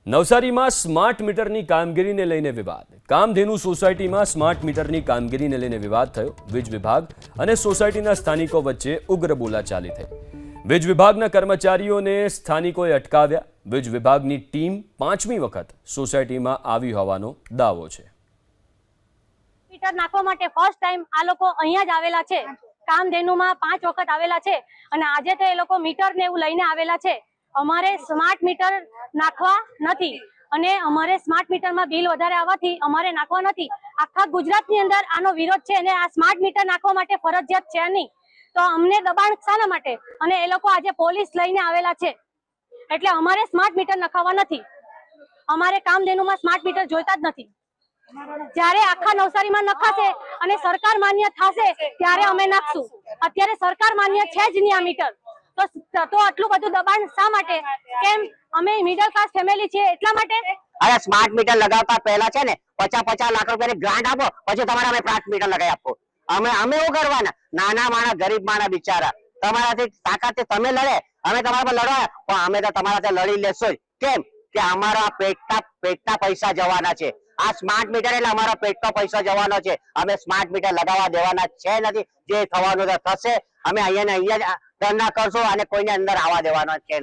નવસારીમાં સ્માર્ટ મીટરની કામગીરીને લઈને વિવાદ. કામધેનુ સોસાયટીમાં સ્માર્ટ મીટરની કામગીરીને લઈને વિવાદ થયો. વીજ વિભાગ અને સોસાયટીના સ્થાનિકો વચ્ચે ઉગ્ર બોલાચાલી થઈ. વીજ વિભાગના કર્મચારીઓને સ્થાનિકોએ અટકાવ્યા. વીજ વિભાગની ટીમ 5મી વખત સોસાયટીમાં આવી હોવાનો દાવો છે. મીટર નાખવા માટે ફર્સ્ટ ટાઈમ આ લોકો અહીંયા જ આવેલા છે. કામધેનુમાં 5 વખત આવેલા છે અને આજે તો એ લોકો મીટર ને એવું લઈને આવેલા છે. અમારે સ્માર્ટ મીટર નાખવા નથી અને અમારે સ્માર્ટ મીટરમાં બિલ વધારે આવવાથી અમારે નાખવા નથી. આખા ગુજરાતની અંદર આનો વિરોધ છે અને આ સ્માર્ટ મીટર નાખવા માટે ફરજિયાત છે નહીં, તો અમને દબાણ શાના માટે? અને એ લોકો આજે પોલીસ લઈને આવેલા છે એટલે અમારે સ્માર્ટ મીટર નખાવવા નથી. અમારે કામધેનુમાં સ્માર્ટ મીટર જોઈતા જ નથી. જ્યારે આખા નવસારીમાં નખાશે અને સરકાર માન્ય થશે ત્યારે અમે નાખશું. અત્યારે સરકાર માન્ય છે જ નહીં આ મીટર, તો આટલું બધું દબાણ શા માટે? કેમ? અમે મિડલ ક્લાસ ફેમિલી છે એટલા માટે. અરે સ્માર્ટ મીટર લગાવતા પહેલા છે ને 50-50 લાખ રૂપિયાની ગ્રાન્ટ આપો, પછી તમારે અમે સ્માર્ટ મીટર લગાવી આપો. અમે એવું કરવાના? નાના માણસ, ગરીબ માણસ બિચારા, તમારાથી તાકાતથી તમે લડે, અમે તમારા પર લડવા, પણ અમે તો તમારાથી લડી લેશું જ. કેમ કે અમારા પેટના પૈસા જવાના છે. આ સ્માર્ટ મીટર એટલે અમારા પેટનો પૈસા જવાનો છે. અમે સ્માર્ટ મીટર લગાવવા દેવાના છે નથી. જે થવાનું તો થશે. અમે અહીંયા ને અહીંયા જ ધરણા કરશું અને કોઈને અંદર આવવા દેવાનો છે.